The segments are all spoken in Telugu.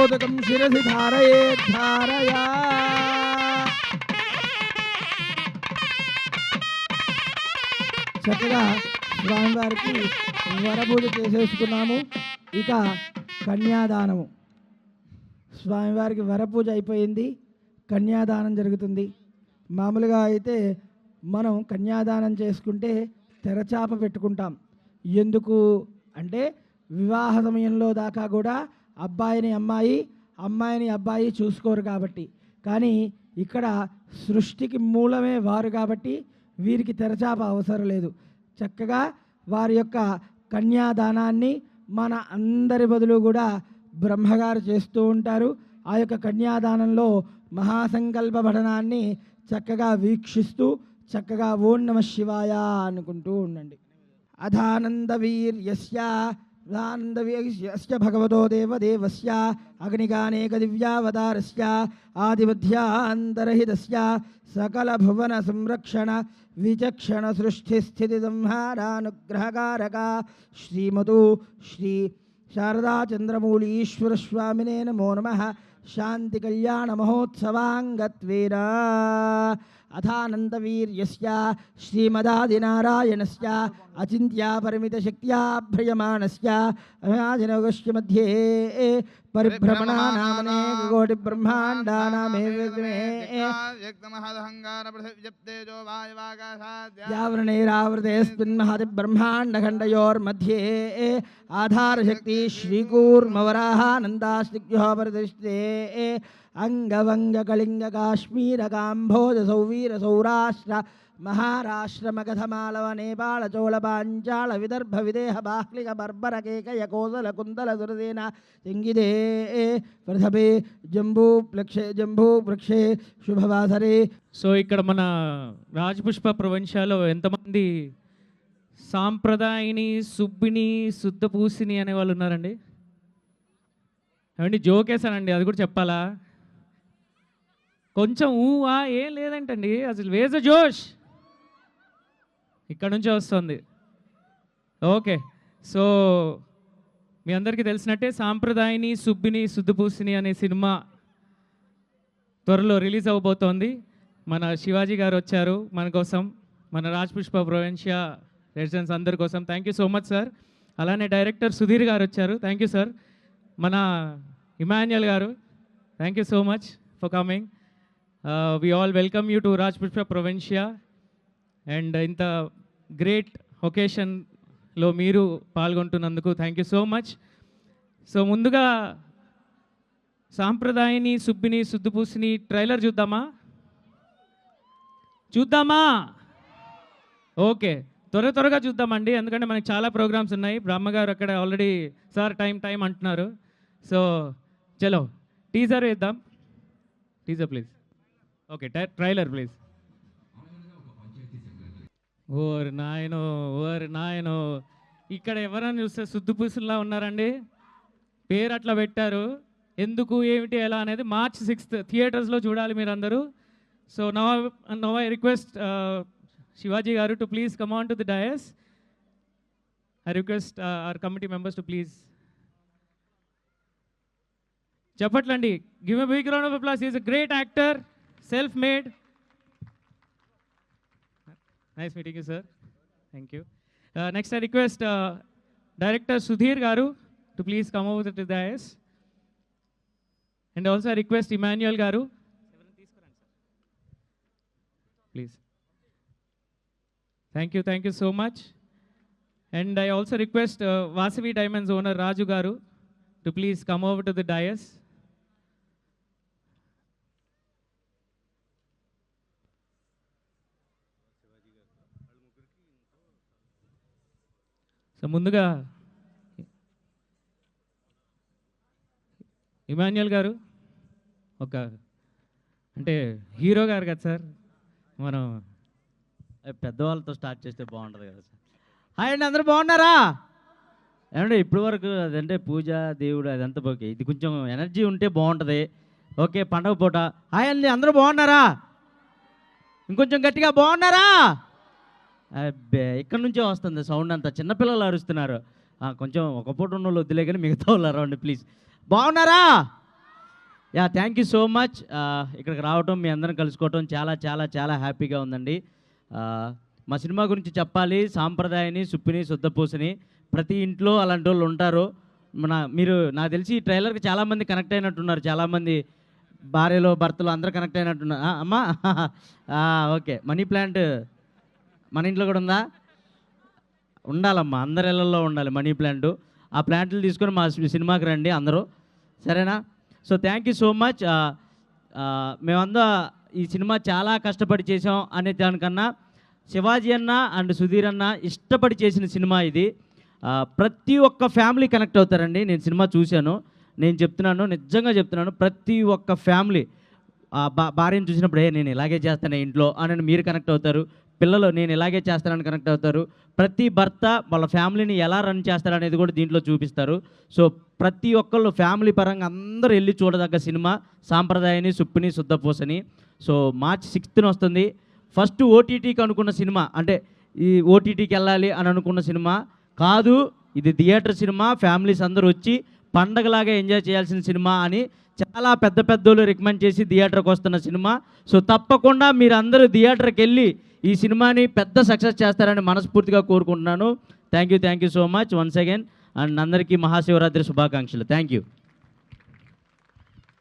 మోదకం శిరసి ధారయే ధారయా. చక్కగా స్వామివారికి వరపూజ చేసేసుకున్నాము. ఇక కన్యాదానము. స్వామివారికి వరపూజ అయిపోయింది, కన్యాదానం జరుగుతుంది. మామూలుగా అయితే మనం కన్యాదానం చేసుకుంటే తెరచాప పెట్టుకుంటాం. ఎందుకు అంటే వివాహ సమయంలో దాకా కూడా అబ్బాయిని అమ్మాయి, అమ్మాయిని అబ్బాయి చూసుకోరు కాబట్టి. కానీ ఇక్కడ సృష్టికి మూలమే వారు కాబట్టి వీరికి తెరచాప అవసరం లేదు. చక్కగా వారి యొక్క కన్యాదానాన్ని మన అందరి బదులు కూడా బ్రహ్మగారు చేస్తూ ఉంటారు. ఆ యొక్క కన్యాదానంలో మహాసంకల్ప పఠనాన్ని చక్కగా వీక్షిస్తూ చక్కగా ఓం నమ శివాయ అనుకుంటూ ఉండండి. అధానందవీర్యస్య భగవతో దేవదేవస్య అగ్నిగానేక దివ్యావతారస్య ఆదిమధ్యాంతరహితస్య సకల భువన సంరక్షణ విచక్షణ సృష్టి స్థితి సంహారానుగ్రహకారక శ్రీమతు శ్రీ శారదా చంద్రమౌళీశ్వర స్వామినే నమో నమః. శాంతి కళ్యాణ మహోత్సవాంగత్వేన అథానందవీర్యస్య శ్రీమదాదినారాయణస్య అచింత్యా పరిమిత శక్త్యా భ్రయమాణస్య అనాదినగస్య మధ్యే పరిభ్రమణానామనే కోటి బ్రహ్మాండానామే యావృణైరావృతేస్మిన్ మహతి బ్రహ్మాండఖండయోర్मध्ये ఆధారశక్తి శ్రీకూర్మవరాహానందాస్తిగ్యో పరిదృష్టే అంగవంగ కళింగ కాశ్మీర కాంభోజ సౌవీర సౌరాష్ట్ర మహారాష్ట్ర మగధమాలవ నేపాళ చోళ పాంచాళ విదర్భ విదేహ బాహ్లిక బర్బర కేకయ కోసల కుందల దురదేన సింగిదే ప్రథభే జంబూ వృక్షే శుభవాసరే. సో ఇక్కడ మన రాజపుష్ప ప్రపంచాలో ఎంతమంది సాంప్రదాయని, సుబ్బిని, శుద్ధపూసిని అనే వాళ్ళు ఉన్నారండి? ఏమండి జోకేసానండి, అది కూడా చెప్పాలా? కొంచెం ఊవా ఏం లేదంటండి, అసలు వేస జోష్ ఇక్కడ నుంచే వస్తుంది. ఓకే, సో మీ అందరికీ తెలిసినట్టే సాంప్రదాయని, సుబ్బిని, శుద్ధపూసిని అనే సినిమా త్వరలో రిలీజ్ అవ్వబోతోంది. మన శివాజీ గారు వచ్చారు మన కోసం, మన రాజపుష్ప ప్రొవిన్షియా రెసిడెన్స్ అందరి కోసం. Thank you so much sir. అలానే డైరెక్టర్ సుధీర్ గారు వచ్చారు, థ్యాంక్ యూ సార్. మన ఇమాన్యుయల్ గారు, thank you so much for coming. We all welcome you to Rajpushpa Provincia and ఇంత గ్రేట్ ఒకేషన్లో మీరు పాల్గొంటున్నందుకు thank you so much. So ముందుగా సాంప్రదాయని, సుబ్బిని, శుద్ధపూసిని ట్రైలర్ చూద్దామా? ఓకే, త్వరగా చూద్దామండి, ఎందుకంటే మనకి చాలా ప్రోగ్రామ్స్ ఉన్నాయి. బ్రహ్మగారు అక్కడ ఆల్రెడీ సార్ టైం అంటున్నారు. సో చలో టీజర్ వేద్దాం. Teaser please. Okay, trailer please. ఓరి నాయనో, ఇక్కడ ఎవరైనా చూస్తే శుద్ధపూసుల్లా ఉన్నారండి. పేరు అట్లా పెట్టారు, ఎందుకు ఏమిటి ఎలా అనేది March 6th థియేటర్స్లో చూడాలి మీరు అందరూ. So now I request Shivaji గారు to please come on to the dais. I request our committee members to please చెప్పట్లండి. Give a big round of applause. He is a great actor, self-made. Nice meeting you, sir. Thank you. Next, I request Director Sudhir Garu to please come over to the dais. And also, I request Emmanuel Garu. Please. Thank you so much. And I also request Vasavi Diamonds owner Raju Garu to please come over to the dais. So ముందుగా ఇమాన్యుయల్ గారు అంటే హీరో గారు కదా సార్, మనం పెద్దవాళ్ళతో స్టార్ట్ చేస్తే బాగుంటుంది కదా సార్. హాయ్ అండి, అందరూ బాగున్నారా? ఏమంటే ఇప్పటి వరకు అదంటే పూజ దేవుడు అదంతా ఓకే, ఇది కొంచెం ఎనర్జీ ఉంటే బాగుంటుంది. ఓకే, పండగ పూట హాయ్ అండి, అందరూ బాగున్నారా? ఇంకొంచెం గట్టిగా బాగున్నారా? అబ్బే, ఇక్కడ నుంచే వస్తుంది సౌండ్ అంతా, చిన్నపిల్లలు అరుస్తున్నారు. కొంచెం ఒక పూట ఉన్న వాళ్ళు వద్దులే కానీ మిగతా వాళ్ళు అరవండి ప్లీజ్. బాగున్నారా? Yeah thank you so much. ఇక్కడికి రావటం, మీ అందరం కలుసుకోవటం చాలా చాలా చాలా హ్యాపీగా ఉందండి. మా సినిమా గురించి చెప్పాలి. సాంప్రదాయని, సుప్పిని, శుద్ధపూసని ప్రతి ఇంట్లో అలాంటి వాళ్ళు ఉంటారు. మీరు నాకు తెలిసి ఈ ట్రైలర్కి చాలామంది కనెక్ట్ అయినట్టున్నారు. చాలామంది భార్యలో భర్తలు అందరూ కనెక్ట్ అయినట్టున్నారు. అమ్మా ఓకే. మనీ ప్లాంట్ మన ఇంట్లో కూడా ఉందా? ఉండాలమ్మా, అందరి ఇళ్ళల్లో ఉండాలి మనీ ప్లాంట్. ఆ ప్లాంట్లు తీసుకొని మా సినిమాకి రండి అందరూ, సరేనా? So thank you so much. మేమంతా ఈ సినిమా చాలా కష్టపడి చేసాం అనే దానికన్నా శివాజీ అన్న అండ్ సుధీర్ అన్న ఇష్టపడి చేసిన సినిమా ఇది. ప్రతి ఒక్క ఫ్యామిలీ కనెక్ట్ అవుతారండి. నేను సినిమా చూశాను, నేను చెప్తున్నాను, నిజంగా చెప్తున్నాను, ప్రతి ఒక్క ఫ్యామిలీ భార్యను చూసినప్పుడు నేను ఇలాగే చేస్తాను ఇంట్లో అని మీరు కనెక్ట్ అవుతారు. పిల్లలు నేను ఇలాగే చేస్తానని కనెక్ట్ అవుతారు. ప్రతి భర్త వాళ్ళ ఫ్యామిలీని ఎలా రన్ చేస్తారనేది కూడా దీంట్లో చూపిస్తారు. సో ప్రతి ఒక్కళ్ళు ఫ్యామిలీ పరంగా అందరూ వెళ్ళి చూడదగ్గ సినిమా సాంప్రదాయని, సుప్పిని, శుద్ధపూసని. సో మార్చి 6th వస్తుంది. ఫస్ట్ ఓటీటీకి అనుకున్న సినిమా, అంటే ఈ ఓటీటీకి వెళ్ళాలి అని అనుకున్న సినిమా కాదు, ఇది థియేటర్ సినిమా, ఫ్యామిలీస్ అందరూ వచ్చి పండగలాగా ఎంజాయ్ చేయాల్సిన సినిమా అని చాలా పెద్ద పెద్దోళ్ళు రికమెండ్ చేసి థియేటర్కి వస్తున్న సినిమా. సో తప్పకుండా మీరు అందరూ థియేటర్కి వెళ్ళి ఈ సినిమాని పెద్ద సక్సెస్ చేస్తారని మనస్ఫూర్తిగా కోరుకుంటున్నాను. Thank you so much once again. And అందరికీ మహాశివరాత్రి శుభాకాంక్షలు. Thank you.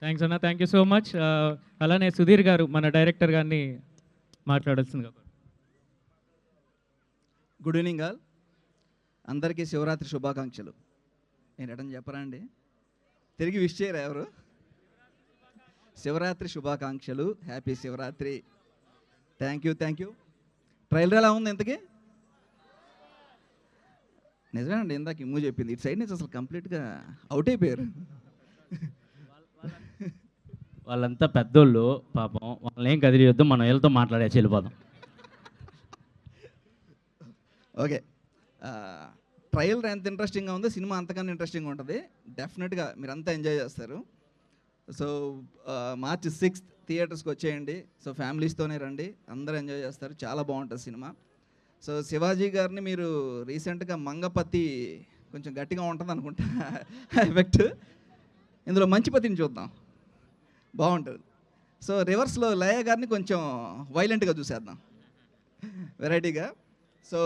థ్యాంక్స్ అన్న, థ్యాంక్ యూ సో మచ్. అలానే సుధీర్ గారు మన డైరెక్టర్ గారిని మాట్లాడాల్సిందిగా. Good evening all. అందరికీ శివరాత్రి శుభాకాంక్షలు. నేను ఎటని చెప్పరా అండి? తిరిగి విష్ చేయరా ఎవరు? శివరాత్రి శుభాకాంక్షలు, happy Shivaratri. Thank you. Trailer ఎలా ఉంది ఇంతకీ? నిజమేనండి, ఇందాక ఇమ్ము చెప్పింది, ఇటు సైడ్ నుంచి అసలు కంప్లీట్గా అవుట్ అయిపోయారు. వాళ్ళంతా పెద్దోళ్ళు పాపం, వాళ్ళని ఏం కదిలియొద్దు, మనం వీళ్ళతో మాట్లాడేసి వెళ్ళిపోదాం. ఓకే, ట్రైలర్ ఎంత ఇంట్రెస్టింగ్గా ఉందో సినిమా అంతకన్నా ఇంట్రెస్టింగ్గా ఉంటుంది. డెఫినెట్గా మీరంతా ఎంజాయ్ చేస్తారు. సో మార్చి 6th థియేటర్స్కి వచ్చేయండి. సో ఫ్యామిలీస్తోనే రండి, అందరూ ఎంజాయ్ చేస్తారు. చాలా బాగుంటుంది సినిమా. సో శివాజీ గారిని మీరు రీసెంట్గా మంగపతి కొంచెం గట్టిగా ఉంటుంది అనుకుంటా ఎఫెక్ట్, ఇందులో మంచిపతిని చూద్దాం, బాగుంటుంది. సో రివర్స్లో లయ గారిని కొంచెం వైలెంట్గా చూసేద్దాం, వెరైటీగా. సో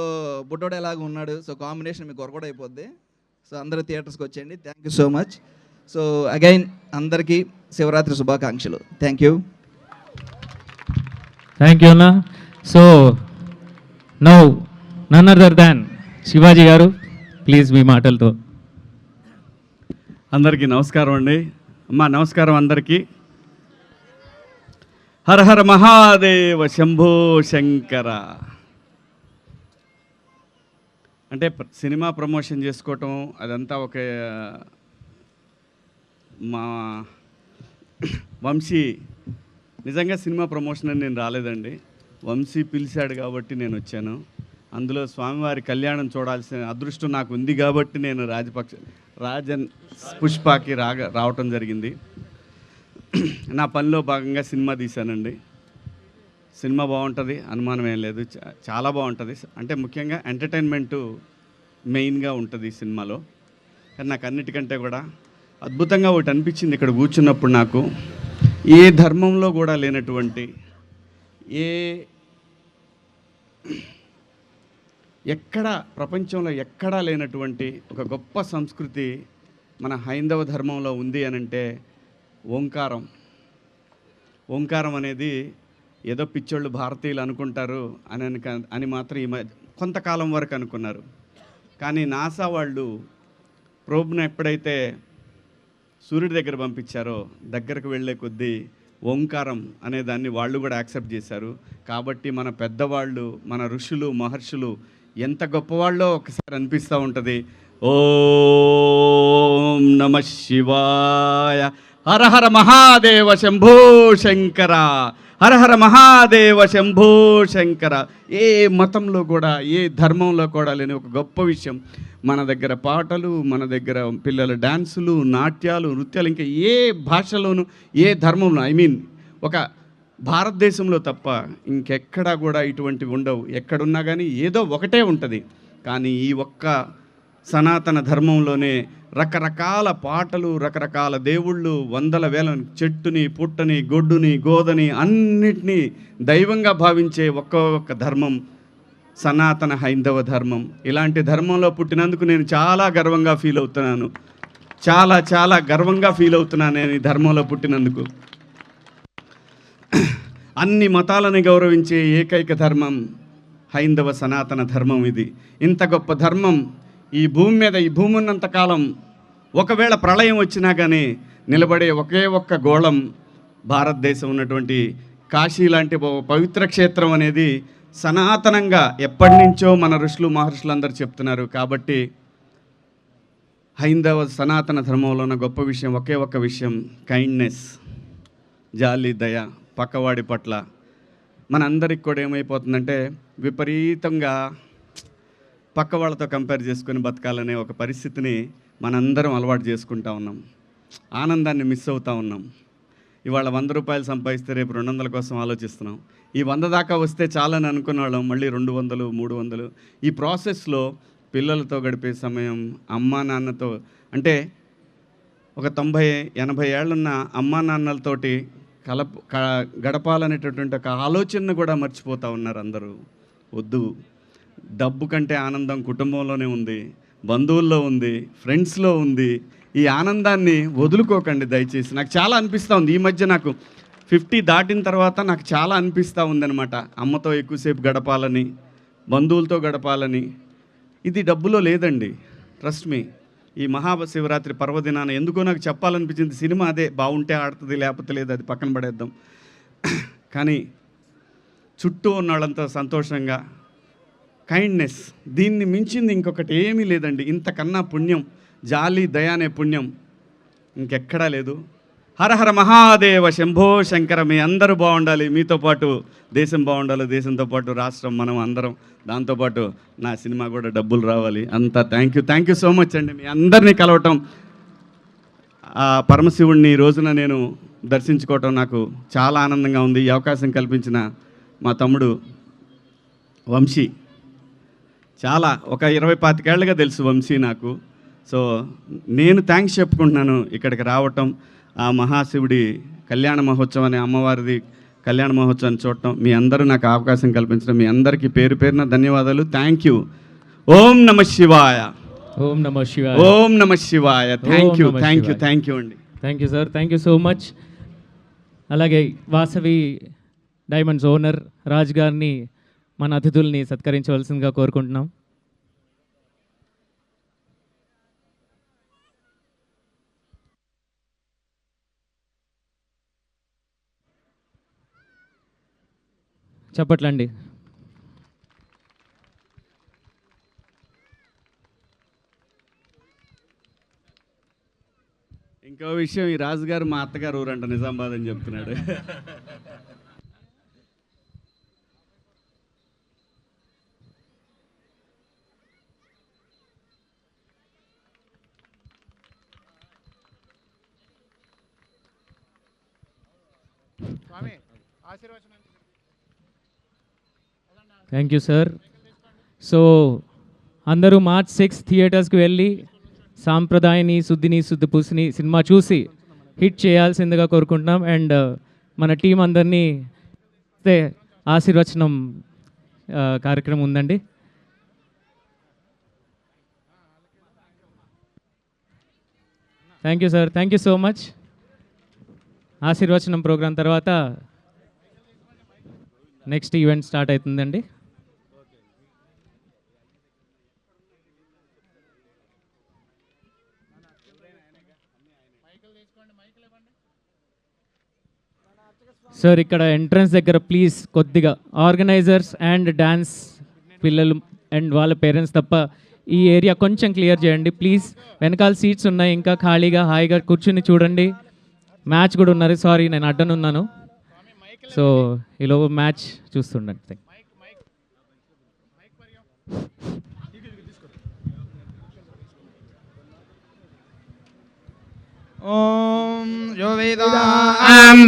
బుడ్డోడు ఎలాగ ఉన్నాడు, సో కాంబినేషన్ మీకు కొరకొడ అయిపోద్ది. సో అందరూ థియేటర్స్కి వచ్చేయండి. Thank you so much. So again అందరికీ శివరాత్రి శుభాకాంక్షలు. థ్యాంక్ యూ అన్న. So now none other than Shivaji garu, please మీ మాటలతో. అందరికీ నమస్కారం అండి. అమ్మా నమస్కారం అందరికీ. హర హర మహాదేవ శంభో శంకర. అంటే సినిమా ప్రమోషన్ చేసుకోవటం అదంతా ఒక మా వంశీ, నిజంగా సినిమా ప్రమోషన్ అని నేను రాలేదండి, వంశీ పిలిచాడు కాబట్టి నేను వచ్చాను. అందులో స్వామివారి కళ్యాణం చూడాల్సిన అదృష్టం నాకు ఉంది కాబట్టి నేను రాజన్ పుష్పకి రావటం జరిగింది. నా పనిలో భాగంగా సినిమా తీశానండి. సినిమా బాగుంటుంది, అనుమానం ఏం లేదు, చాలా బాగుంటుంది. అంటే ముఖ్యంగా ఎంటర్టైన్మెంటు మెయిన్గా ఉంటుంది ఈ సినిమాలో. కానీ నాకు అన్నిటికంటే కూడా అద్భుతంగా ఒకటి అనిపించింది ఇక్కడ కూర్చున్నప్పుడు, నాకు ఏ ధర్మంలో కూడా లేనటువంటి, ఎక్కడా ప్రపంచంలో ఎక్కడా లేనటువంటి ఒక గొప్ప సంస్కృతి మన హైందవ ధర్మంలో ఉంది అనంటే ఓంకారం. ఓంకారం అనేది ఏదో పిచ్చోళ్ళు భారతీయులు అనుకుంటారు అని మాత్రం కొంతకాలం వరకు అనుకున్నారు. కానీ నాసా వాళ్ళు ప్రోబ్ను ఎప్పుడైతే సూర్యుడి దగ్గర పంపించారో దగ్గరకు వెళ్ళే కొద్దీ ఓంకారం అనే దాన్ని వాళ్ళు కూడా యాక్సెప్ట్ చేశారు. కాబట్టి మన పెద్దవాళ్ళు, మన ఋషులు, మహర్షులు ఎంత గొప్పవాళ్ళో ఒకసారి అనిపిస్తూ ఉంటుంది. ఓం నమ శివాయ, హర హర మహాదేవ శంభో శంకర, హర హర మహాదేవ శంభో శంకర. ఏ మతంలో కూడా, ఏ ధర్మంలో కూడా లేని ఒక గొప్ప విషయం. మన దగ్గర పాటలు, మన దగ్గర పిల్లల డ్యాన్సులు, నాట్యాలు, నృత్యాలు, ఇంకా ఏ భాషలోనూ, ఏ ధర్మంలో, ఒక భారతదేశంలో తప్ప ఇంకెక్కడా కూడా ఇటువంటివి ఉండవు. ఎక్కడున్నా కానీ ఏదో ఒకటే ఉంటుంది. కానీ ఈ ఒక్క సనాతన ధర్మంలోనే రకరకాల పాటలు, రకరకాల దేవుళ్ళు, వందల వేల చెట్టుని, పుట్టని, గొడ్డుని, గోదని అన్నిటినీ దైవంగా భావించే ఒక్క ధర్మం సనాతన హైందవ ధర్మం. ఇలాంటి ధర్మంలో పుట్టినందుకు నేను చాలా గర్వంగా ఫీల్ అవుతున్నాను. చాలా గర్వంగా ఫీల్ అవుతున్నాను నేను ఈ ధర్మంలో పుట్టినందుకు. అన్ని మతాలను గౌరవించే ఏకైక ధర్మం హైందవ సనాతన ధర్మం. ఇది ఇంత గొప్ప ధర్మం ఈ భూమి మీద, ఈ భూమి ఉన్నంతకాలం ఒకవేళ ప్రళయం వచ్చినా కానీ నిలబడే ఒకే ఒక్క గోళం భారతదేశం ఉన్నటువంటి కాశీ లాంటి పవిత్ర క్షేత్రం అనేది సనాతనంగా ఎప్పటి నుంచో మన ఋషులు మహర్షులు అందరూ చెప్తున్నారు. కాబట్టి హైందవ సనాతన ధర్మంలో ఉన్న గొప్ప విషయం ఒకే ఒక్క విషయం, కైండ్నెస్, జాలి, దయ పక్కవాడి పట్ల. మనందరికి కూడా ఏమైపోతుందంటే విపరీతంగా పక్క వాళ్ళతో కంపేర్ చేసుకొని బతకాలనే ఒక పరిస్థితిని మనందరం అలవాటు చేసుకుంటా ఉన్నాం. ఆనందాన్ని మిస్ అవుతూ ఉన్నాం. ఇవాళ 100 రూపాయలు సంపాదిస్తే రేపు 200 కోసం ఆలోచిస్తున్నాం. ఈ 100 దాకా వస్తే చాలని అనుకున్న వాళ్ళం మళ్ళీ 200, 300. ఈ ప్రాసెస్లో పిల్లలతో గడిపే సమయం, అమ్మా నాన్నతో, అంటే ఒక 90-80 ఏళ్ళున్న అమ్మా నాన్నలతోటి గడపాలనేటటువంటి ఒక ఆలోచన కూడా మర్చిపోతూ ఉన్నారు అందరూ. వద్దు, డబ్బు కంటే ఆనందం కుటుంబంలోనే ఉంది, బంధువుల్లో ఉంది, ఫ్రెండ్స్లో ఉంది. ఈ ఆనందాన్ని వదులుకోకండి దయచేసి. నాకు చాలా అనిపిస్తూ ఉంది ఈ మధ్య, నాకు 50 దాటిన తర్వాత నాకు చాలా అనిపిస్తూ ఉందన్నమాట. అమ్మతో ఎక్కువసేపు గడపాలని, బంధువులతో గడపాలని. ఇది డబ్బులో లేదండి, ట్రస్ట్ మీ. ఈ మహాశివరాత్రి పర్వదినాన ఎందుకో నాకు చెప్పాలనిపించింది. సినిమా అదే, బాగుంటే ఆడుతుంది, లేకపోతే లేదు, అది పక్కన పడేద్దాం. కానీ చుట్టూ ఉన్న వాళ్ళంతా సంతోషంగా, కైండ్నెస్, దీన్ని మించింది ఇంకొకటి ఏమీ లేదండి. ఇంతకన్నా పుణ్యం, జాలి దయ అనే పుణ్యం ఇంకెక్కడా లేదు. హర హర మహాదేవ శంభో శంకర. మీ అందరూ బాగుండాలి, మీతో పాటు దేశం బాగుండాలి, దేశంతో పాటు రాష్ట్రం, మనం అందరం, దాంతోపాటు నా సినిమా కూడా డబ్బులు రావాలి. అంతా థ్యాంక్ యూ సో మచ్ అండి. మీ అందరినీ కలవటం, ఆ పరమశివుడిని ఈ రోజున నేను దర్శించుకోవటం నాకు చాలా ఆనందంగా ఉంది. ఈ అవకాశం కల్పించిన మా తమ్ముడు వంశీ, చాలా ఒక 20-25 ఏళ్ళుగా తెలుసు వంశీ నాకు. సో నేను థ్యాంక్స్ చెప్పుకుంటున్నాను ఇక్కడికి రావటం, ఆ మహాశివుడి కళ్యాణ మహోత్సవాన్ని, అమ్మవారిది కళ్యాణ మహోత్సవాన్ని చూడటం, మీ అందరూ నాకు అవకాశం కల్పించడం, మీ అందరికీ పేరు పేరున ధన్యవాదాలు. Thank you. ఓం నమ శివాయ. ఓం నమ శివాయ. ఓం నమ శివాయ. థ్యాంక్ యూ అండి. Thank you sir, thank you so much. అలాగే వాసవి డైమండ్స్ ఓనర్ రాజ్ గారిని, మన అతిథుల్ని సత్కరించవలసిందిగా కోరుకుంటున్నాం. చెప్పట్లండి. ఇంకో విషయం, ఈ రాజుగారు మా అత్తగారు ఊరంట నిజామాబాద్ అని చెప్తున్నాడు. Thank you sir. సో అందరూ March 6 థియేటర్స్కి వెళ్ళి సాంప్రదాయని శుద్ధిని శుద్ధిపూసిని సినిమా చూసి హిట్ చేయాల్సిందిగా కోరుకుంటున్నాం. అండ్ మన టీం అందరినీ ఆశీర్వచనం కార్యక్రమం ఉందండి. Thank you sir, thank you so much. ఆశీర్వచనం ప్రోగ్రాం తర్వాత నెక్స్ట్ ఈవెంట్ స్టార్ట్ అవుతుందండి. సార్ ఇక్కడ ఎంట్రన్స్ దగ్గర ప్లీజ్ కొద్దిగా ఆర్గనైజర్స్ అండ్ డ్యాన్స్ పిల్లలు అండ్ వాళ్ళ పేరెంట్స్ తప్ప ఈ ఏరియా కొంచెం క్లియర్ చేయండి ప్లీజ్. వెనకాల సీట్స్ ఉన్నాయి, ఇంకా ఖాళీగా హాయిగా కూర్చుని చూడండి. మ్యాచ్ కూడా ఉన్నారు, సారీ నేను అడ్డనున్నాను. సో ఈలో మ్యాచ్ చూస్తుండండి. ఓం యో వేద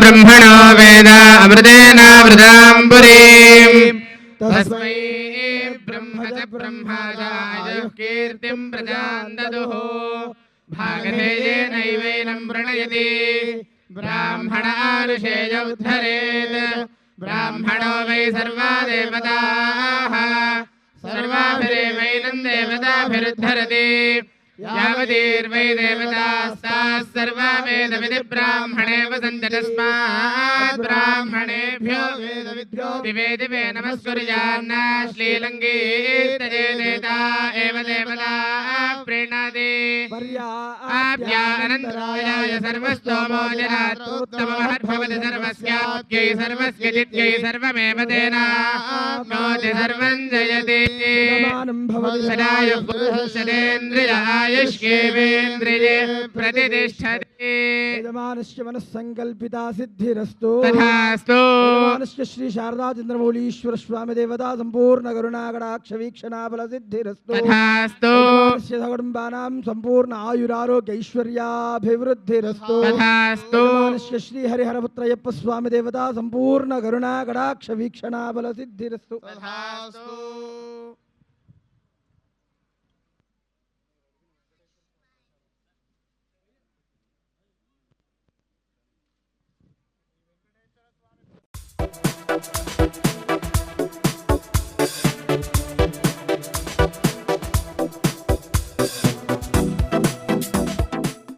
బ్రహ్మణో వేద అమృతేన వృదాం పురీం తస్మై బ్రహ్మజ ब्रह्माजायुः कीर्तिं प्रजां ददुः भागधेयेनैवैनं वृणयति ब्राह्मणानुशेय उद्धरेत् ब्राह्मणो वै सर्वा देवताः सर्वाभिरेवैनं देवताभिरुद्धरति यावतीर्वै देवतास्ताः सर्वा वेदविधि ब्राह्मणे वसन्ति तस्मात् ब्राह्मणेभ्यो वेदविद्यो दिवे दिवे नमस्कुर्यान्न श्रीलङ्गीतजेदेता एव देवता प्रीणाति आप्यानन्तरायाय सर्वस्तोमो जनात्तममहद्भवति सर्वस्याप्यै सर्वस्य चित्यै सर्वमेव तेनाप्नोति सर्वं जयति सदायुः पुरुषशतेन्द्रियाय आयुष्येवेन्द्रिये प्रतिष्ठति यजमानस्य मनस्संकल्पिता सिद्धिरस्तु तथास्तु यजमानस्य श्री शारदा चंद्रमौलीश्वर स्वामी देवता संपूर्ण करुणाकटाक्ष वीक्षणा बल सिद्धिरस्तु तथास्तु यजमानस्य सकुटुम्बानां संपूर्ण आयुरारोग्य ऐश्वर्याभिवृद्धिरस्तु तथास्तु यजमानस्य श्री हरिहरपुत्रयप्प स्वामी देवता संपूर्ण करुणाकटाक्ष वीक्षणा बल सिद्धिरस्तु तथास्तु